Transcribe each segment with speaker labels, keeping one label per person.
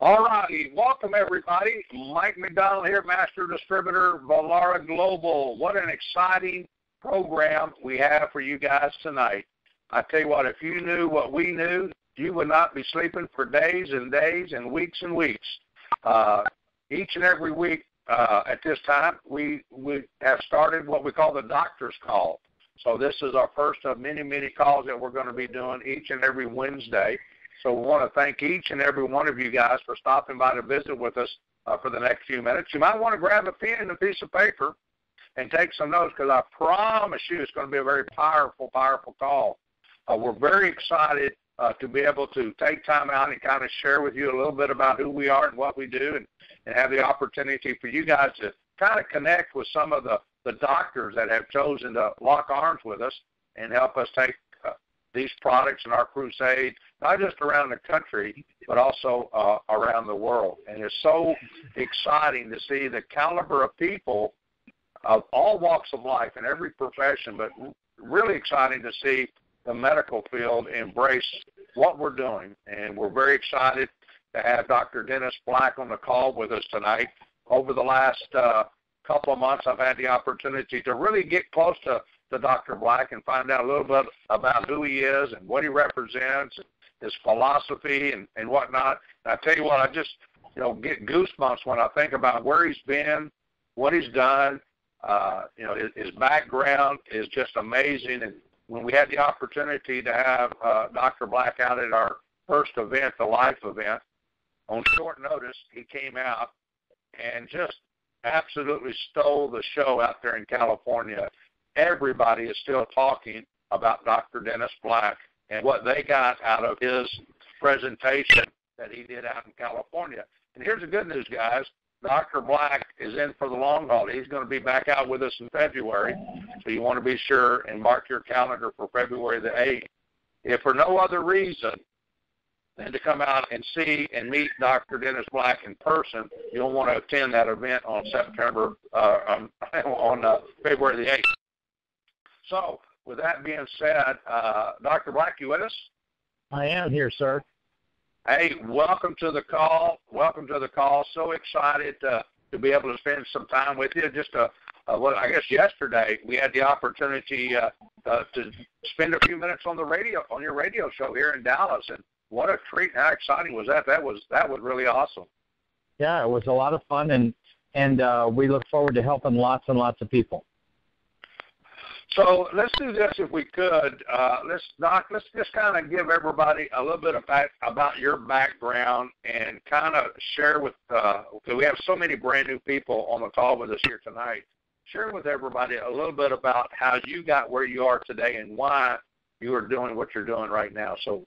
Speaker 1: All righty. Welcome, everybody. Mike McDonald here, Master Distributor, Valara Global. What an exciting program we have for you guys tonight. I tell you what, if you knew what we knew, you would not be sleeping for days and days and weeks and weeks. Each and every week at this time, we have started what we call the doctor's call. So this is our first of many, many calls that we're going to be doing each and every Wednesday. So we want to thank each and every one of you guys for stopping by to visit with us for the next few minutes. You might want to grab a pen and a piece of paper and take some notes, because I promise you it's going to be a very powerful, powerful call. We're very excited to be able to take time out and kind of share with you a little bit about who we are and what we do, and have the opportunity for you guys to kind of connect with some of the doctors that have chosen to lock arms with us and help us take these products in our crusade, not just around the country, but also around the world. And it's so exciting to see the caliber of people of all walks of life in every profession, but really exciting to see the medical field embrace what we're doing. And we're very excited to have Dr. Dennis Black on the call with us tonight. Over the last couple of months, I've had the opportunity to really get close to Dr. Black and find out a little bit about who he is and what he represents, his philosophy and whatnot. And I tell you what, I just get goosebumps when I think about where he's been, what he's done. His background is just amazing. And when we had the opportunity to have Dr. Black out at our first event, the Life event, on short notice, he came out and just absolutely stole the show out there in California. Everybody is still talking about Dr. Dennis Black and what they got out of his presentation that he did out in California. And here's the good news, guys. Dr. Black is in for the long haul. He's going to be back out with us in February, so you want to be sure and mark your calendar for February the 8th. If for no other reason than to come out and see and meet Dr. Dennis Black in person, you'll want to attend that event on February the 8th. So, with that being said, Dr. Black, you with us?
Speaker 2: I am here, sir.
Speaker 1: Hey, welcome to the call. Welcome to the call. So excited to be able to spend some time with you. Just I guess yesterday we had the opportunity to spend a few minutes on your radio show here in Dallas, and what a treat! How exciting was that? That was really awesome.
Speaker 2: Yeah, it was a lot of fun, and we look forward to helping lots and lots of people.
Speaker 1: So let's do this if we could. Let's just kind of give everybody a little bit about your background and kind of share with, because we have so many brand new people on the call with us here tonight. Share with everybody a little bit about how you got where you are today and why you are doing what you're doing right now. So,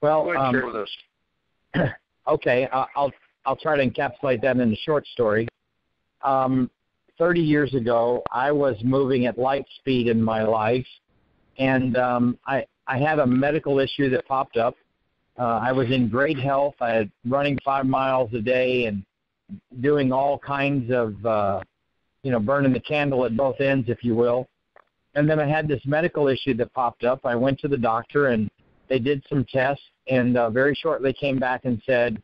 Speaker 1: go ahead and share with us.
Speaker 2: Okay, I'll try to encapsulate that in a short story. 30 years ago, I was moving at light speed in my life, and I had a medical issue that popped up. I was in great health. I had running 5 miles a day and doing all kinds of, burning the candle at both ends, if you will. And then I had this medical issue that popped up. I went to the doctor, and they did some tests, and very shortly came back and said,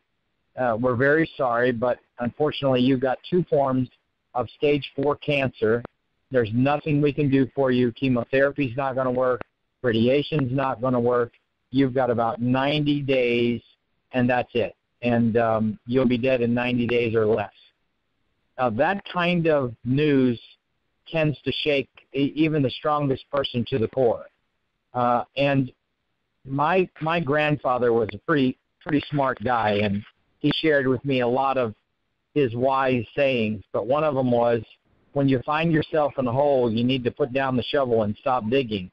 Speaker 2: we're very sorry, but unfortunately you've got 2 forms of stage 4 cancer. There's nothing we can do for you. Chemotherapy's not going to work. Radiation's not going to work. You've got about 90 days, and that's it. And you'll be dead in 90 days or less. Now, that kind of news tends to shake even the strongest person to the core. And my grandfather was a pretty smart guy, and he shared with me a lot of his wise sayings, but one of them was, when you find yourself in a hole, you need to put down the shovel and stop digging.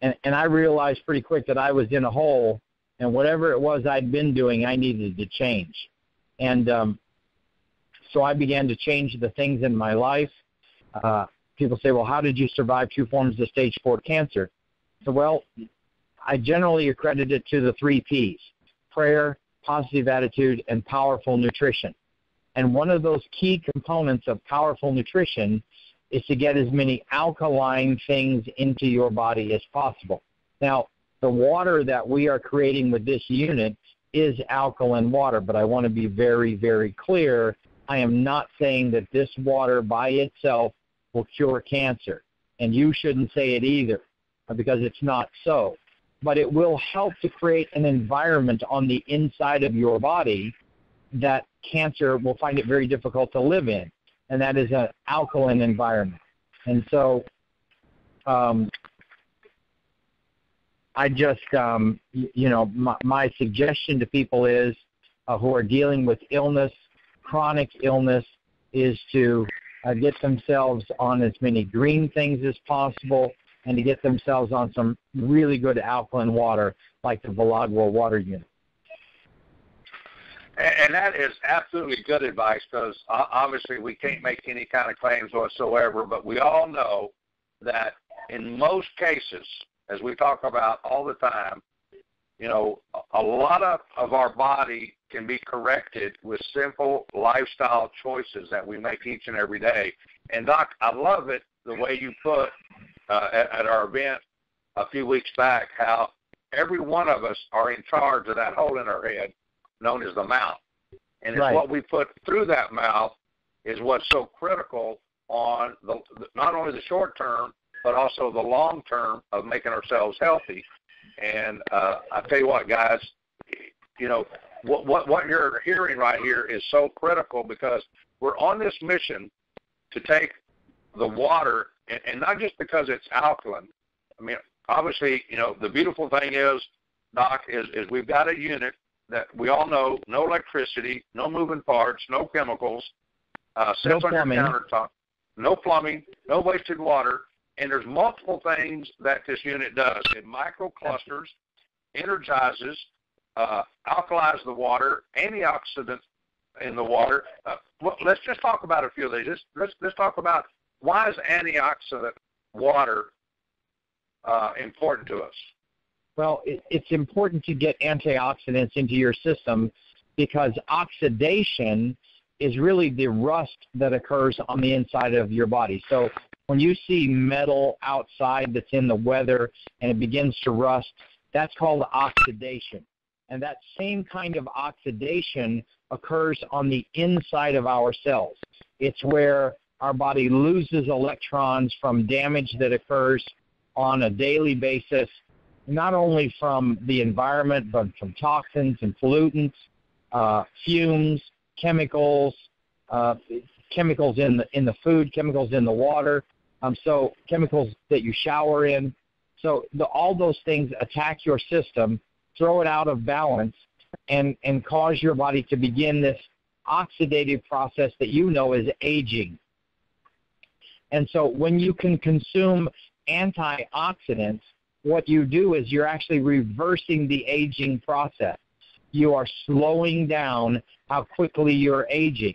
Speaker 2: And I realized pretty quick that I was in a hole, and whatever it was I'd been doing, I needed to change. And so I began to change the things in my life. People say, well, how did you survive 2 forms of stage 4 cancer? So, well, I generally accredit it to the 3 Ps: prayer, positive attitude, and powerful nutrition. And one of those key components of powerful nutrition is to get as many alkaline things into your body as possible. Now, the water that we are creating with this unit is alkaline water, but I want to be very, very clear. I am not saying that this water by itself will cure cancer, and you shouldn't say it either, because it's not so. But it will help to create an environment on the inside of your body that cancer will find it very difficult to live in, and that is an alkaline environment. And so I just, my suggestion to people is who are dealing with illness, chronic illness, is to get themselves on as many green things as possible and to get themselves on some really good alkaline water like the Vilagua water unit.
Speaker 1: And that is absolutely good advice, because obviously we can't make any kind of claims whatsoever, but we all know that in most cases, as we talk about all the time, a lot of our body can be corrected with simple lifestyle choices that we make each and every day. And Doc, I love it the way you put at our event a few weeks back how every one of us are in charge of that hole in our head known as the mouth. And it's
Speaker 2: right.
Speaker 1: What we put through that mouth is what's so critical on not only the short term, but also the long term of making ourselves healthy. And I tell you what, guys, what you're hearing right here is so critical, because we're on this mission to take the water, and not just because it's alkaline. I mean, obviously, the beautiful thing is, Doc, is we've got a unit that we all know, no electricity, no moving parts, no chemicals, sits on your countertop, no plumbing, no wasted water. And there's multiple things that this unit does. It microclusters, energizes, alkalizes the water, antioxidants in the water. Let's just talk about a few of these. Let's talk about, why is antioxidant water important to us?
Speaker 2: Well, it's important to get antioxidants into your system, because oxidation is really the rust that occurs on the inside of your body. So when you see metal outside that's in the weather and it begins to rust, that's called oxidation. And that same kind of oxidation occurs on the inside of our cells. It's where our body loses electrons from damage that occurs on a daily basis, not only from the environment, but from toxins and pollutants, fumes, chemicals, chemicals in the food, chemicals in the water, so chemicals that you shower in. So all those things attack your system, throw it out of balance, and cause your body to begin this oxidative process that is aging. And so when you can consume antioxidants, what you do is you're actually reversing the aging process. You are slowing down how quickly you're aging.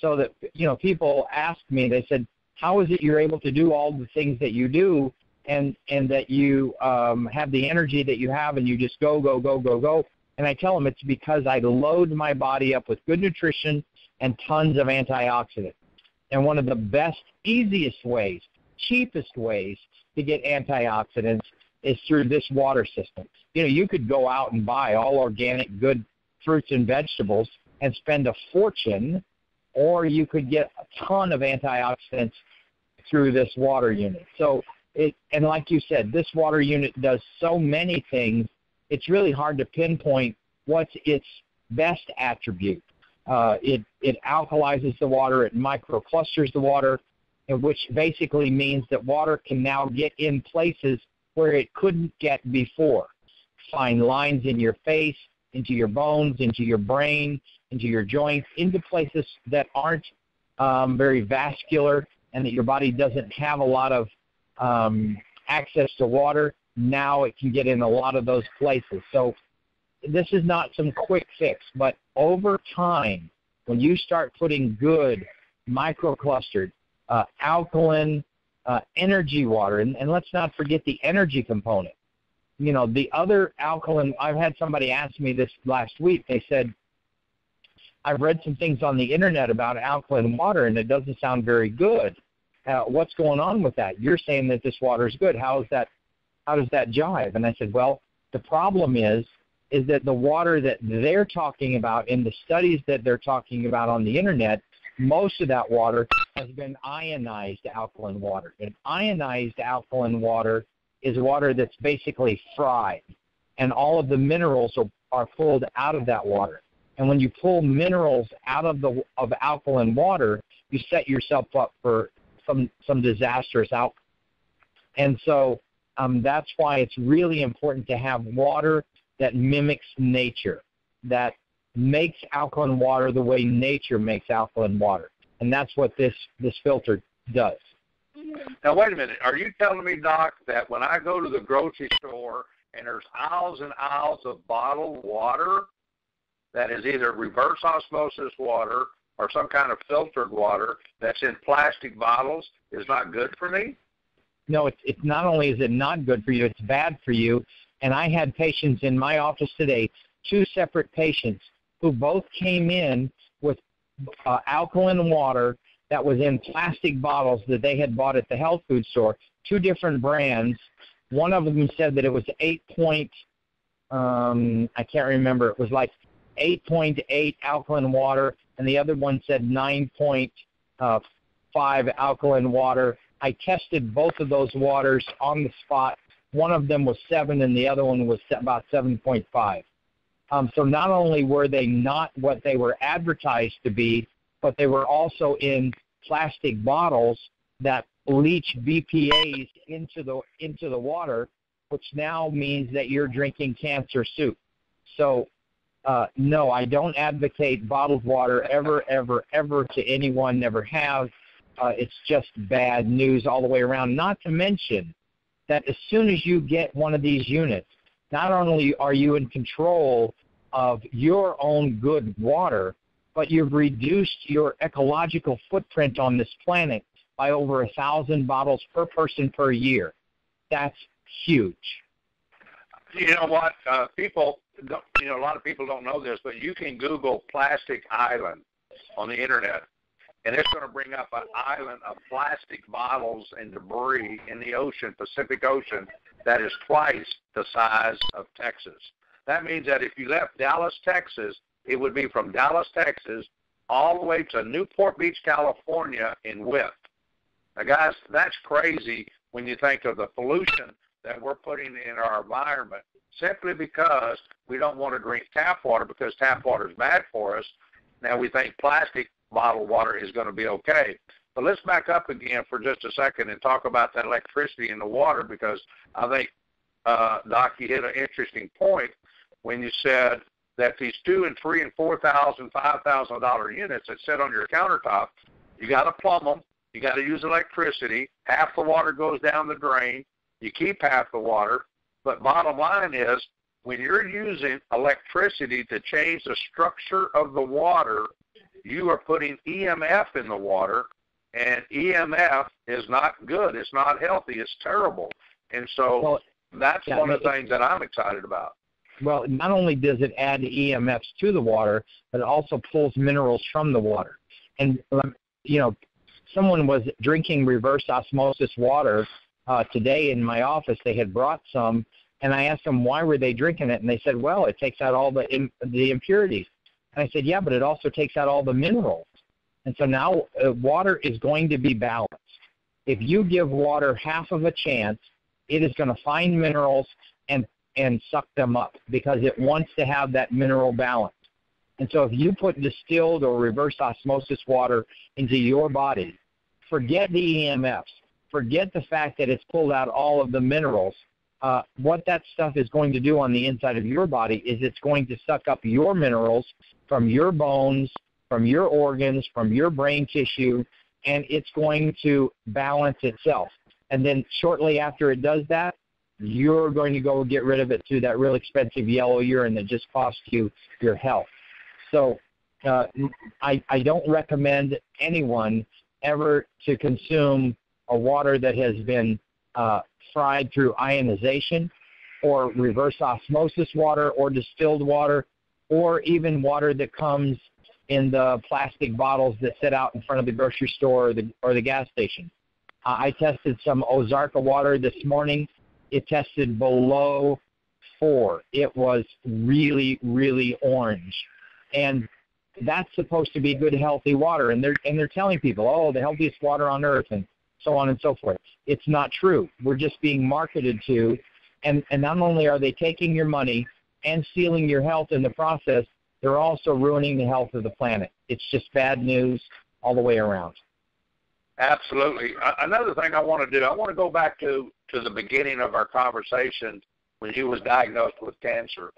Speaker 2: So that, people ask me, they said, how is it you're able to do all the things that you do, and that you have the energy that you have, and you just go, go, go, go, go? And I tell them it's because I load my body up with good nutrition and tons of antioxidants. And one of the best, easiest ways, cheapest ways to get antioxidants is through this water system. You could go out and buy all organic, good fruits and vegetables and spend a fortune, or you could get a ton of antioxidants through this water unit. So, and like you said, this water unit does so many things, it's really hard to pinpoint what's its best attribute. It alkalizes the water, it microclusters the water, which basically means that water can now get in places where it couldn't get before. Find lines in your face, into your bones, into your brain, into your joints, into places that aren't very vascular and that your body doesn't have a lot of access to water. Now it can get in a lot of those places. So this is not some quick fix, but over time, when you start putting good, microclustered, alkaline, energy water, and let's not forget the energy component. The other alkaline, I've had somebody ask me this last week. They said, I've read some things on the internet about alkaline water, and it doesn't sound very good. What's going on with that? You're saying that this water is good. How does that jive? And I said, well, the problem is is that the water that they're talking about in the studies that they're talking about on the internet, most of that water has been ionized alkaline water. And ionized alkaline water is water that's basically fried, and all of the minerals are pulled out of that water. And when you pull minerals out of alkaline water, you set yourself up for some disastrous outcome. And so that's why it's really important to have water that mimics nature, that makes alkaline water the way nature makes alkaline water. And that's what this filter does.
Speaker 1: Now, wait a minute. Are you telling me, Doc, that when I go to the grocery store and there's aisles and aisles of bottled water that is either reverse osmosis water or some kind of filtered water that's in plastic bottles is not good for me?
Speaker 2: No, it's not only is it not good for you, it's bad for you. And I had patients in my office today, 2 separate patients, who both came in with alkaline water that was in plastic bottles that they had bought at the health food store, 2 different brands. One of them said that it was I can't remember, it was like 8.8 alkaline water, and the other one said 9.5 alkaline water. I tested both of those waters on the spot. One of them was 7 and the other one was about 7.5. So not only were they not what they were advertised to be, but they were also in plastic bottles that leach BPA's into the water, which now means that you're drinking cancer soup. So no, I don't advocate bottled water ever, ever, ever to anyone. Never have. It's just bad news all the way around. Not to mention that as soon as you get one of these units, not only are you in control of your own good water, but you've reduced your ecological footprint on this planet by over 1,000 bottles per person per year. That's huge.
Speaker 1: You know what? A lot of people don't know this, but you can Google plastic island on the internet, and it's going to bring up an island of plastic bottles and debris in the ocean, Pacific Ocean, that is twice the size of Texas. That means that if you left Dallas, Texas, it would be from Dallas, Texas, all the way to Newport Beach, California in width. Now, guys, that's crazy when you think of the pollution that we're putting in our environment simply because we don't want to drink tap water because tap water is bad for us. Now we think plastic bottled water is going to be okay. But let's back up again for just a second and talk about that electricity in the water, because I think, Doc, you hit an interesting point when you said that these $2,000 and $3,000 and $4,000, $5,000 units that sit on your countertop, you got to plumb them, you got to use electricity, half the water goes down the drain, you keep half the water, but bottom line is when you're using electricity to change the structure of the water, you are putting EMF in the water, and EMF is not good. It's not healthy. It's terrible. And so that's one of the things that I'm excited about.
Speaker 2: Well, not only does it add EMFs to the water, but it also pulls minerals from the water. And, someone was drinking reverse osmosis water today in my office. They had brought some, and I asked them why were they drinking it, and they said, well, it takes out all the impurities. And I said, yeah, but it also takes out all the minerals. And so now water is going to be balanced. If you give water half of a chance, it is going to find minerals and suck them up because it wants to have that mineral balance. And so if you put distilled or reverse osmosis water into your body, forget the EMFs, forget the fact that it's pulled out all of the minerals. What that stuff is going to do on the inside of your body is it's going to suck up your minerals from your bones, from your organs, from your brain tissue, and it's going to balance itself. And then shortly after it does that, you're going to go get rid of it through that real expensive yellow urine that just costs you your health. So I don't recommend anyone ever to consume a water that has been fried through ionization or reverse osmosis water or distilled water or even water that comes in the plastic bottles that sit out in front of the grocery store or the gas station. I tested some Ozarka water this morning. It tested below before, it was really, really orange. And that's supposed to be good, healthy water. And they're telling people, oh, the healthiest water on earth, and so on and so forth. It's not true. We're just being marketed to. And not only are they taking your money and stealing your health in the process, they're also ruining the health of the planet. It's just bad news all the way around.
Speaker 1: Absolutely. Another thing I want to do, I want to go back to the beginning of our conversation when you was diagnosed with cancer.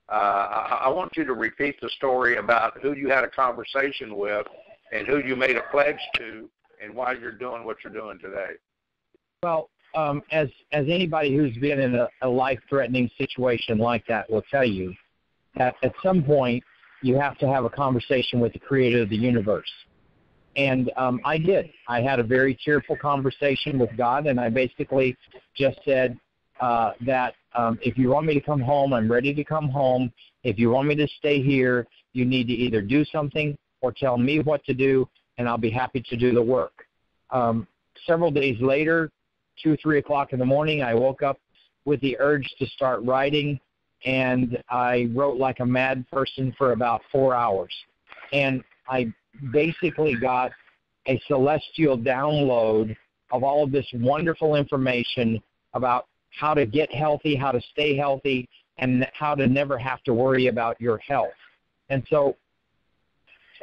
Speaker 1: I want you to repeat the story about who you had a conversation with and who you made a pledge to and why you're doing what you're doing today.
Speaker 2: Well, as anybody who's been in a life-threatening situation like that will tell you, that at some point you have to have a conversation with the creator of the universe. And I did. I had a very tearful conversation with God, and I basically just said that if you want me to come home, I'm ready to come home. If you want me to stay here, you need to either do something or tell me what to do, and I'll be happy to do the work. Several days later, 2, 3 o'clock in the morning, I woke up with the urge to start writing, and I wrote like a mad person for about 4 hours. And I basically got a celestial download of all of this wonderful information about how to get healthy, how to stay healthy, and how to never have to worry about your health. And so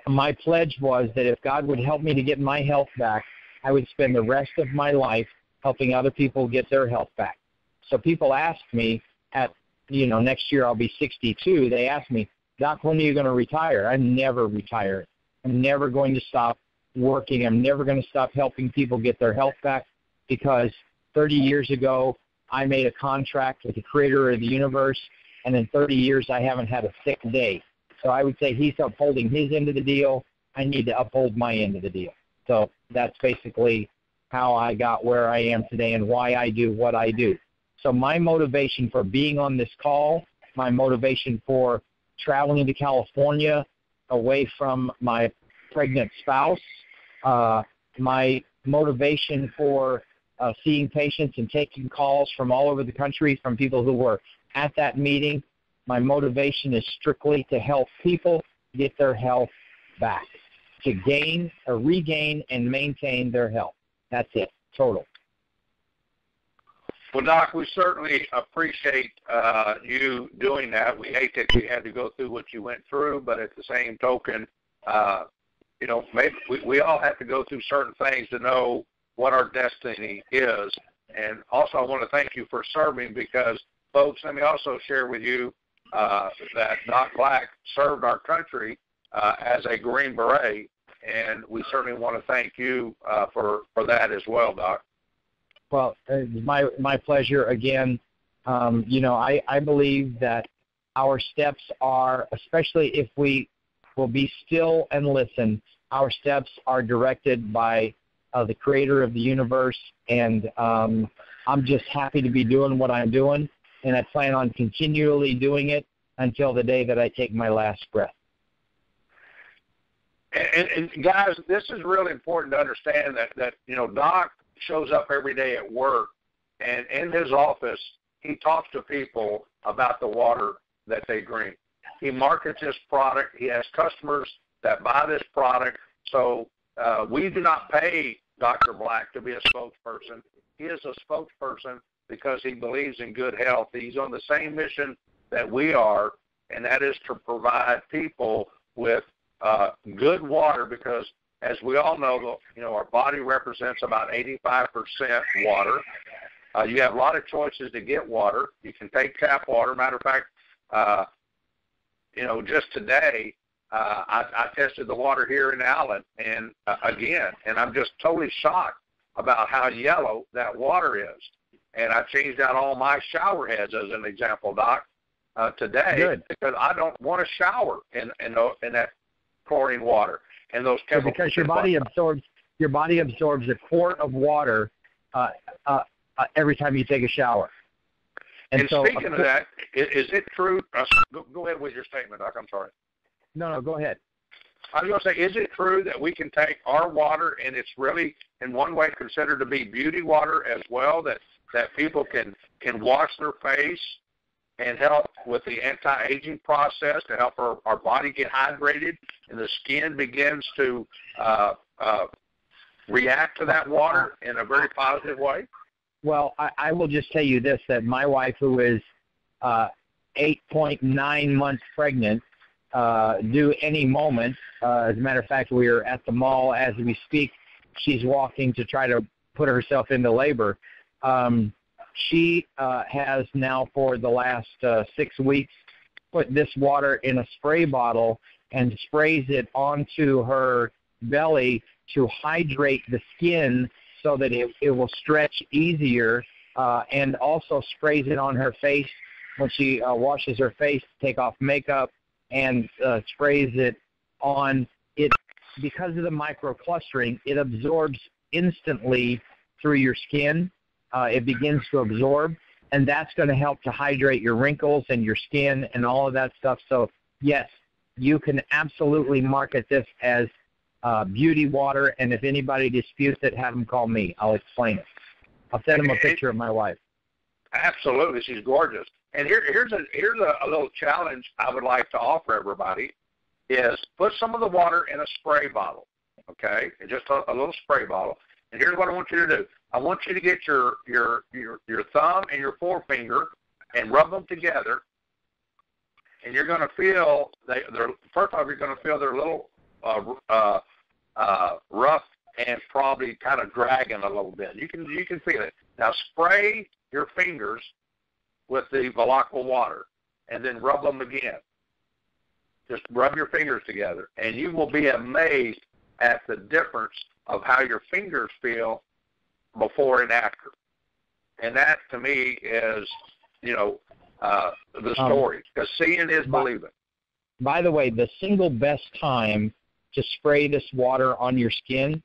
Speaker 2: my pledge was that if God would help me to get my health back, I would spend the rest of my life helping other people get their health back. So people ask me next year I'll be 62. They ask me, Doc, when are you going to retire? I'm never retiring. I'm never going to stop working. I'm never going to stop helping people get their health back, because 30 years ago, I made a contract with the creator of the universe, and in 30 years, I haven't had a sick day. So I would say he's upholding his end of the deal. I need to uphold my end of the deal. So that's basically how I got where I am today and why I do what I do. So my motivation for being on this call, my motivation for traveling to California away from my pregnant spouse, my motivation for seeing patients and taking calls from all over the country from people who were at that meeting, my motivation is strictly to help people get their health back, to gain or regain and maintain their health. That's it, total.
Speaker 1: Well, Doc, we certainly appreciate you doing that. We hate that you had to go through what you went through, but at the same token, maybe we all have to go through certain things to know what our destiny is. And also, I want to thank you for serving, because, folks, let me also share with you that Doc Black served our country as a Green Beret, and we certainly want to thank you for that as well, Doc.
Speaker 2: Well, my pleasure again. I believe that our steps are, especially if we will be still and listen, our steps are directed by the creator of the universe, and I'm just happy to be doing what I'm doing, and I plan on continually doing it until the day that I take my last breath.
Speaker 1: And guys, this is really important to understand that Doc shows up every day at work, and in his office, he talks to people about the water that they drink. He markets his product. He has customers that buy this product. So we do not pay Dr. Black to be a spokesperson. He is a spokesperson because he believes in good health. He's on the same mission that we are, and that is to provide people with good water, because as we all know, our body represents about 85% water. You have a lot of choices to get water. You can take tap water. Matter of fact, just today, I tested the water here in Allen, and I'm just totally shocked about how yellow that water is. And I changed out all my shower heads, as an example, Doc, today.
Speaker 2: Good.
Speaker 1: Because I don't want to shower in that chlorine water and those chemicals.
Speaker 2: Because your body absorbs a quart of water every time you take a shower.
Speaker 1: And so, speaking of that, is it true? Go ahead with your statement, Doc. I'm sorry.
Speaker 2: No, go ahead.
Speaker 1: I was going to say, is it true that we can take our water and it's really, in one way, considered to be beauty water as well, that people can wash their face and help with the anti-aging process to help our body get hydrated, and the skin begins to react to that water in a very positive way?
Speaker 2: Well, I will just tell you this, that my wife, who is 8.9 months pregnant, due any moment. As a matter of fact, we are at the mall as we speak. She's walking to try to put herself into labor. She has now for the last 6 weeks put this water in a spray bottle and sprays it onto her belly to hydrate the skin so that it will stretch easier, and also sprays it on her face when she washes her face to take off makeup, and sprays it on it. Because of the microclustering, it absorbs instantly through your skin. It begins to absorb, and that's going to help to hydrate your wrinkles and your skin and all of that stuff. So, yes, you can absolutely market this as beauty water, and if anybody disputes it, have them call me. I'll explain it. I'll send them a picture of my wife.
Speaker 1: Absolutely. She's gorgeous. And here's a little challenge I would like to offer everybody is put some of the water in a spray bottle, okay? Just a little spray bottle. And here's what I want you to do. I want you to get your thumb and your forefinger and rub them together, and you're going to feel first off, you're going to feel they're a little rough and probably kind of dragging a little bit. You can feel it. Now spray your fingers with the Volaqua water, and then rub them again. Just rub your fingers together, and you will be amazed at the difference of how your fingers feel before and after. And that, to me, is, the story, because seeing is believing.
Speaker 2: By the way, the single best time to spray this water on your skin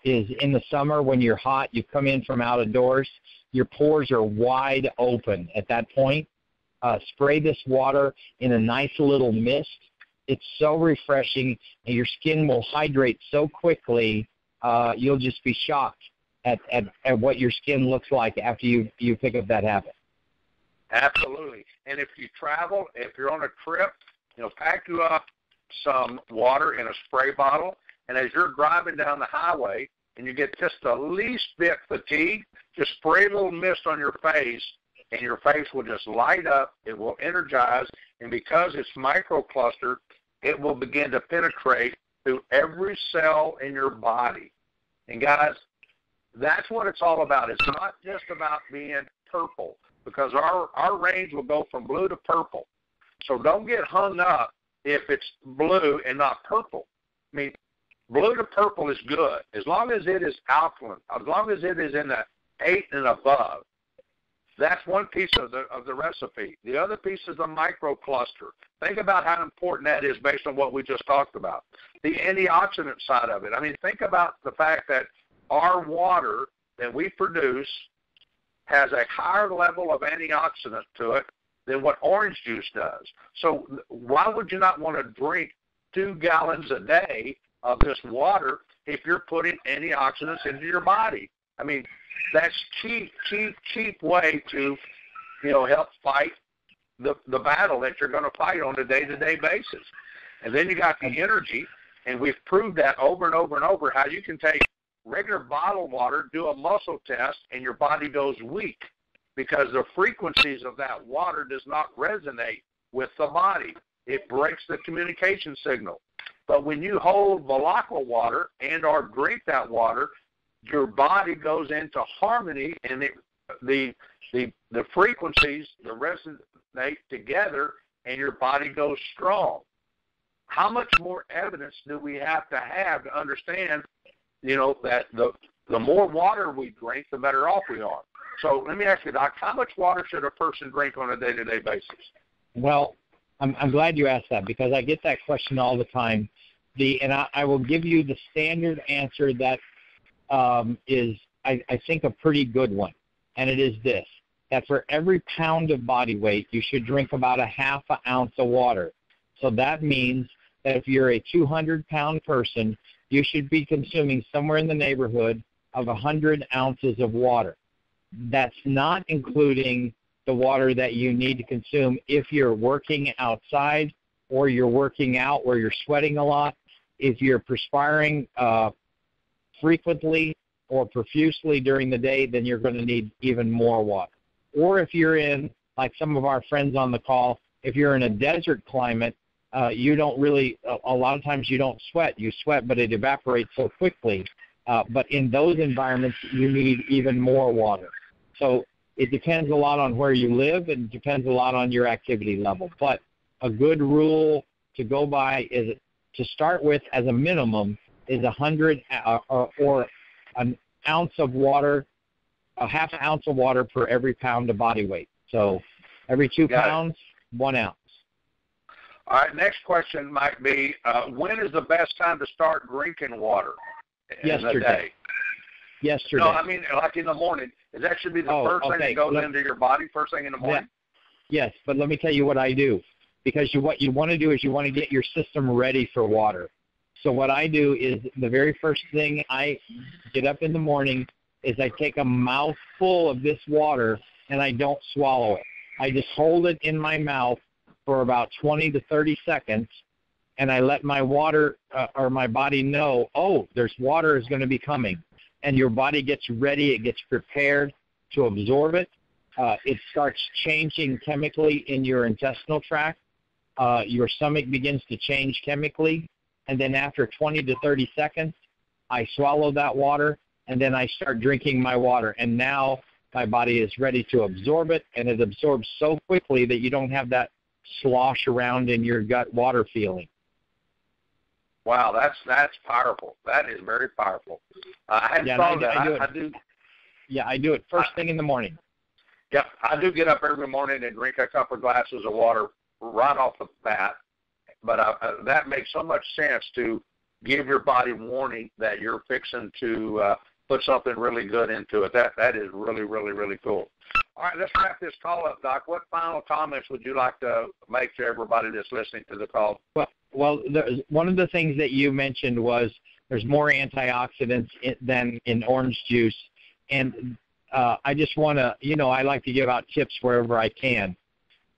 Speaker 2: is in the summer when you're hot. You come in from out of doors. Your pores are wide open at that point. Spray this water in a nice little mist. It's so refreshing, and your skin will hydrate so quickly, you'll just be shocked at what your skin looks like after you pick up that habit.
Speaker 1: Absolutely. And if you travel, if you're on a trip, pack you up some water in a spray bottle, and as you're driving down the highway and you get just the least bit fatigued, just spray a little mist on your face, and your face will just light up. It will energize, and because it's microclustered, it will begin to penetrate through every cell in your body. And guys, that's what it's all about. It's not just about being purple, because our range will go from blue to purple. So don't get hung up if it's blue and not purple. I mean, blue to purple is good as long as it is alkaline, as long as it is in the 8 and above. That's one piece of the recipe. The other piece is the microcluster. Think about how important that is based on what we just talked about. The antioxidant side of it. I mean, think about the fact that our water that we produce has a higher level of antioxidant to it than what orange juice does. So why would you not want to drink 2 gallons a day of this water if you're putting antioxidants into your body? I mean, that's cheap way to, help fight the battle that you're going to fight on a day-to-day basis. And then you got the energy, and we've proved that over and over and over, how you can take regular bottled water, do a muscle test, and your body goes weak because the frequencies of that water does not resonate with the body. It breaks the communication signal. But when you hold Volaqua water and or drink that water, your body goes into harmony, and the frequencies resonate together, and your body goes strong. How much more evidence do we have to understand, that the more water we drink, the better off we are? So let me ask you, Doc, how much water should a person drink on a day-to-day basis? Well,
Speaker 2: I'm glad you asked that, because I get that question all the time. And I will give you the standard answer that is, I think, a pretty good one, and it is this: that for every pound of body weight, you should drink about a half an ounce of water. So that means that if you're a 200-pound person, you should be consuming somewhere in the neighborhood of 100 ounces of water. That's not including the water that you need to consume if you're working outside or you're working out where you're sweating a lot. If you're perspiring frequently or profusely during the day, then you're going to need even more water. Or if you're in, like some of our friends on the call, if you're in a desert climate, you don't really, a lot of times you don't sweat. You sweat, but it evaporates so quickly. But in those environments, you need even more water. So it depends a lot on where you live, and it depends a lot on your activity level. But a good rule to go by is, to start with as a minimum, is 100 or an ounce of water, a half an ounce of water per every pound of body weight. So every 2 pounds, 1 ounce.
Speaker 1: All right, next question might be, when is the best time to start drinking water in the day?
Speaker 2: Yesterday.
Speaker 1: No, I mean, like in the morning. That should be the first thing that goes into your body, first thing in the morning?
Speaker 2: Yes, but let me tell you what I do. Because what you want to do is you want to get your system ready for water. So what I do is the very first thing I get up in the morning is I take a mouthful of this water and I don't swallow it. I just hold it in my mouth for about 20 to 30 seconds, and I let my water or my body know, oh, there's water is going to be coming. And your body gets ready, it gets prepared to absorb it. It starts changing chemically in your intestinal tract. Your stomach begins to change chemically. And then after 20 to 30 seconds, I swallow that water, and then I start drinking my water. And now my body is ready to absorb it, and it absorbs so quickly that you don't have that slosh around in your gut water feeling.
Speaker 1: Wow, that's powerful. That is very powerful. I hadn't thought of that. I do.
Speaker 2: Yeah, I do it first thing in the morning.
Speaker 1: Yeah, I do get up every morning and drink a couple of glasses of water right off the bat. But that makes so much sense, to give your body warning that you're fixing to put something really good into it. That is really, really, really cool. All right, let's wrap this call up, Doc. What final comments would you like to make to everybody that's listening to the call?
Speaker 2: Well, one of the things that you mentioned was there's more antioxidants than in orange juice. And I just want to, I like to give out tips wherever I can.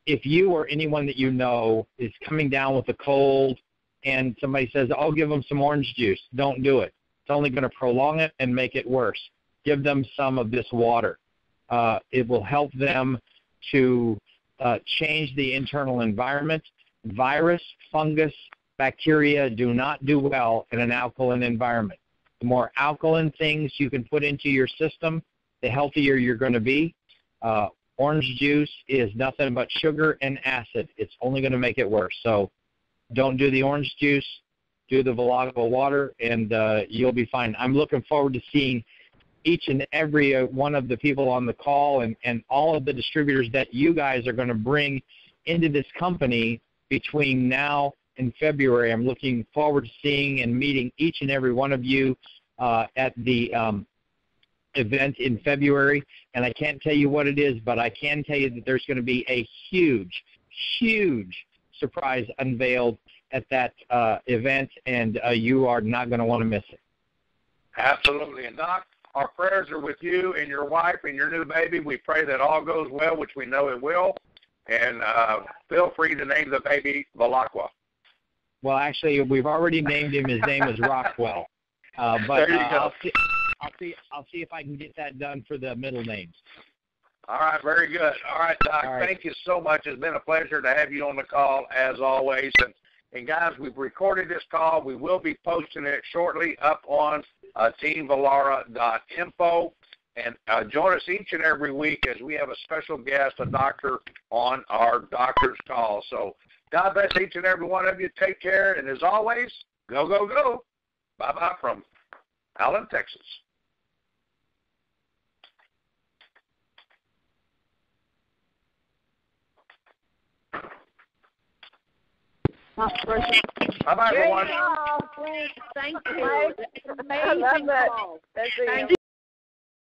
Speaker 2: If you or anyone that you know is coming down with a cold and somebody says, oh, give them some orange juice, don't do it. It's only going to prolong it and make it worse. Give them some of this water. It will help them to change the internal environment. Virus, fungus, bacteria do not do well in an alkaline environment. The more alkaline things you can put into your system, the healthier you're going to be. Orange juice is nothing but sugar and acid. It's only going to make it worse. So don't do the orange juice. Do the Valaga water, and you'll be fine. I'm looking forward to seeing each and every one of the people on the call and all of the distributors that you guys are going to bring into this company between now and February. I'm looking forward to seeing and meeting each and every one of you at the event in February. And I can't tell you what it is, but I can tell you that there's going to be a huge, huge surprise unveiled at that event, and you are not going to want to miss it.
Speaker 1: Absolutely. And Doc, our prayers are with you and your wife and your new baby. We pray that all goes well, which we know it will. And feel free to name the baby Valaqua.
Speaker 2: Well, actually, we've already named him. His name is Rockwell. But
Speaker 1: there you go.
Speaker 2: I'll see if I can get that done for the middle names.
Speaker 1: All right, very good. All right, Doc, Thank you so much. It's been a pleasure to have you on the call, as always. And guys, we've recorded this call. We will be posting it shortly up on teamvalara.info. And join us each and every week as we have a special guest, a doctor, on our doctor's call. So God bless each and every one of you. Take care. And as always, go, go, go. Bye-bye from Allen, Texas. Bye-bye, everyone.
Speaker 3: Thank you. Amazing call.